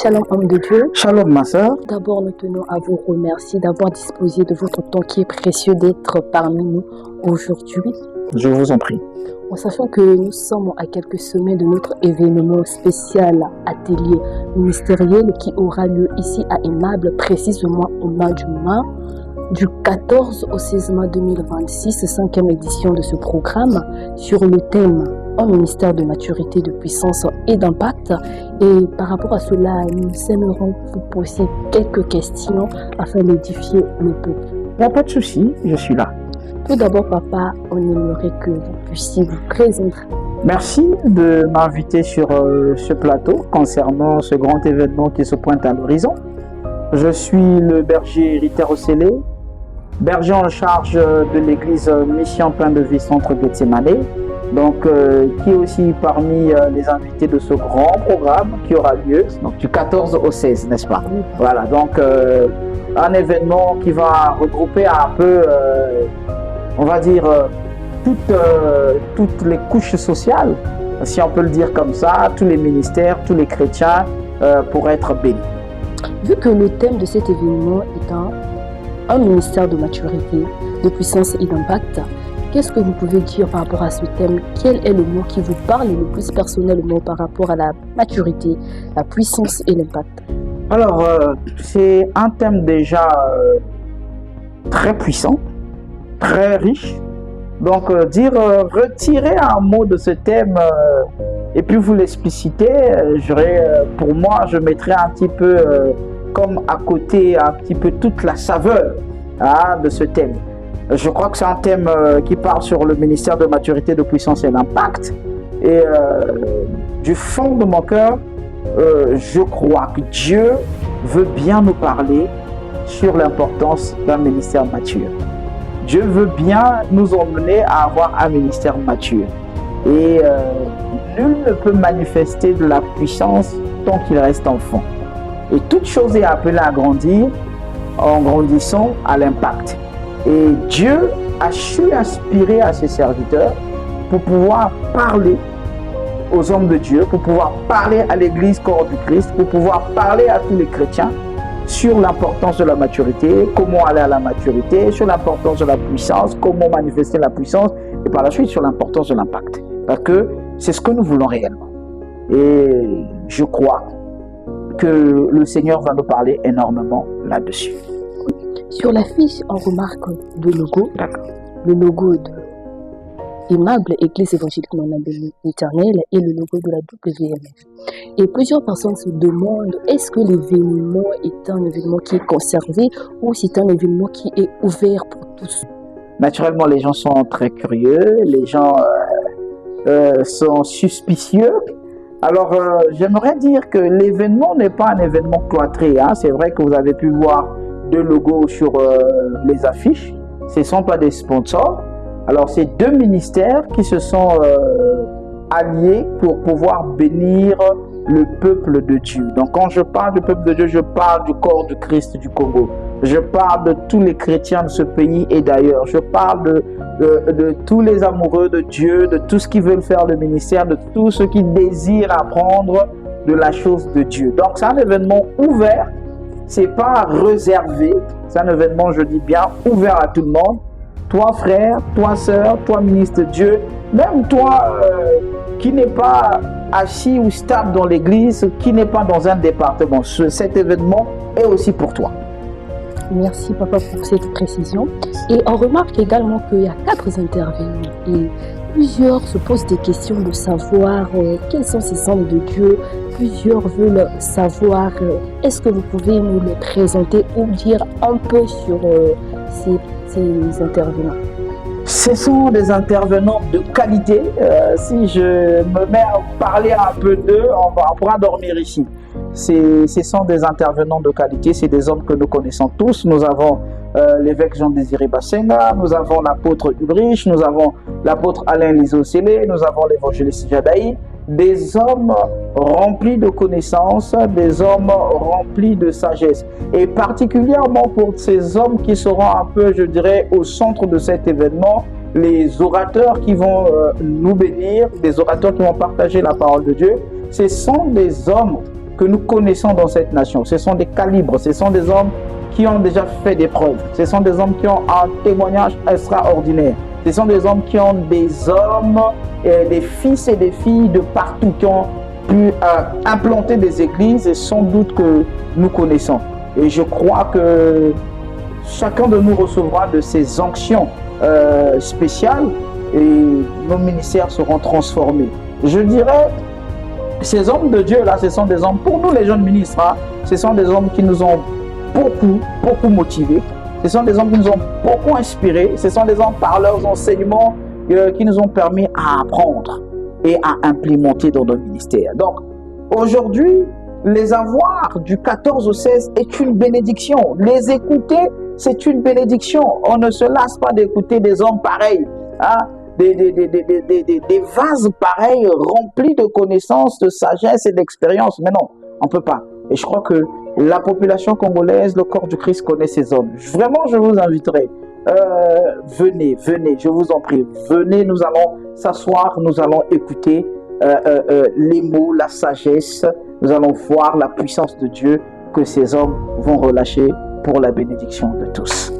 Shalom, homme de Dieu. Shalom, ma sœur. D'abord, nous tenons à vous remercier d'avoir disposé de votre temps qui est précieux d'être parmi nous aujourd'hui. Je vous en prie. En sachant que nous sommes à quelques semaines de notre événement spécial atelier ministériel qui aura lieu ici à Aimable, précisément au mois du 14 au 16 mai 2026, 5e édition de ce programme sur le thème un ministère de maturité, de puissance et d'impact. Et par rapport à cela, nous aimerons vous poser quelques questions afin d'édifier le peuple. Il n'y a pas de souci, je suis là. Tout d'abord, papa, on aimerait que vous puissiez vous présenter. Merci de m'inviter sur ce plateau concernant ce grand événement qui se pointe à l'horizon. Je suis le berger Riter Ocellé, berger en charge de l'église Mission Pain de Vie Centre Gethsemane, donc qui est aussi parmi les invités de ce grand programme qui aura lieu donc, du 14 au 16, n'est-ce pas? Oui. Voilà, donc un événement qui va regrouper un peu, on va dire, toutes les couches sociales, si on peut le dire comme ça, tous les ministères, tous les chrétiens pour être bénis. Vu que le thème de cet événement est un ministère de maturité, de puissance et d'impact, qu'est-ce que vous pouvez dire par rapport à ce thème? Quel est le mot qui vous parle le plus personnellement par rapport à la maturité, la puissance et l'impact? Alors, c'est un thème déjà très puissant, très riche. Donc, retirer un mot de ce thème et puis vous l'expliciter, pour moi, je mettrais un petit peu comme à côté, un petit peu toute la saveur de ce thème. Je crois que c'est un thème qui parle sur le ministère de maturité, de puissance et d'impact. Et du fond de mon cœur, je crois que Dieu veut bien nous parler sur l'importance d'un ministère mature. Dieu veut bien nous emmener à avoir un ministère mature. Et nul ne peut manifester de la puissance tant qu'il reste enfant. Et toute chose est appelée à grandir en grandissant à l'impact. Et Dieu a su inspirer à ses serviteurs pour pouvoir parler aux hommes de Dieu, pour pouvoir parler à l'église corps du Christ, pour pouvoir parler à tous les chrétiens sur l'importance de la maturité, comment aller à la maturité, sur l'importance de la puissance, comment manifester la puissance, et par la suite sur l'importance de l'impact. Parce que c'est ce que nous voulons réellement. Et je crois que le Seigneur va nous parler énormément là-dessus. Sur l'affiche, on remarque deux logos. D'accord. Le logo de Aimable, Église évangélique non-abîmée éternelle, et le logo de la WMF. Et plusieurs personnes se demandent, est-ce que l'événement est un événement qui est conservé ou c'est un événement qui est ouvert pour tous? Naturellement, les gens sont très curieux, les gens sont suspicieux. Alors, j'aimerais dire que l'événement n'est pas un événement cloîtré. C'est vrai que vous avez pu voir deux logos sur les affiches. Ce ne sont pas des sponsors. Alors, c'est deux ministères qui se sont alliés pour pouvoir bénir le peuple de Dieu. Donc, quand je parle du peuple de Dieu, je parle du corps du Christ du Congo. Je parle de tous les chrétiens de ce pays et d'ailleurs. Je parle de tous les amoureux de Dieu, de tous ceux qui veulent faire le ministère, de tous ceux qui désirent apprendre de la chose de Dieu. Donc, c'est un événement ouvert. C'est pas réservé. C'est un événement, je dis bien, ouvert à tout le monde. Toi frère, toi sœur, toi ministre de Dieu, même toi qui n'est pas assis ou stable dans l'église, qui n'est pas dans un département, cet événement est aussi pour toi. Merci papa pour cette précision. Et on remarque également qu'il y a 4 intervenants et plusieurs se posent des questions de savoir quels sont ces hommes de Dieu. Plusieurs veulent savoir, est-ce que vous pouvez nous les présenter ou dire un peu sur ces intervenants? Ce sont des intervenants de qualité. Si je me mets à parler un peu d'eux, on pourra dormir ici. Ce sont des intervenants de qualité, c'est des hommes que nous connaissons tous. Nous avons l'évêque Jean-Désiré Bassenga, nous avons l'apôtre Ulrich, nous avons l'apôtre Alain Lizo-Célé, nous avons l'évangéliste Jadaï. Des hommes remplis de connaissances, des hommes remplis de sagesse. Et particulièrement pour ces hommes qui seront un peu, je dirais, au centre de cet événement, les orateurs qui vont nous bénir, des orateurs qui vont partager la parole de Dieu, ce sont des hommes que nous connaissons dans cette nation. Ce sont des calibres, ce sont des hommes qui ont déjà fait des preuves. Ce sont des hommes qui ont un témoignage extraordinaire. Ce sont des hommes qui ont des hommes, des fils et des filles de partout qui ont pu implanter des églises et sans doute que nous connaissons. Et je crois que chacun de nous recevra de ces onctions spéciales et nos ministères seront transformés. Je dirais, ces hommes de Dieu là, ce sont des hommes, pour nous les jeunes ministres, hein, ce sont des hommes qui nous ont beaucoup motivés. Ce sont des hommes qui nous ont beaucoup inspirés. Ce sont des hommes par leurs enseignements qui nous ont permis à apprendre et à implémenter dans nos ministères. Donc, aujourd'hui, les avoir du 14 au 16 est une bénédiction. Les écouter, c'est une bénédiction. On ne se lasse pas d'écouter des hommes pareils, hein, des vases pareils remplis de connaissances, de sagesse et d'expérience. Mais non, on ne peut pas. Et je crois que la population congolaise, le corps du Christ connaît ces hommes. Vraiment, je vous inviterai. Venez, je vous en prie. Venez, nous allons s'asseoir, nous allons écouter les mots, la sagesse. Nous allons voir la puissance de Dieu que ces hommes vont relâcher pour la bénédiction de tous.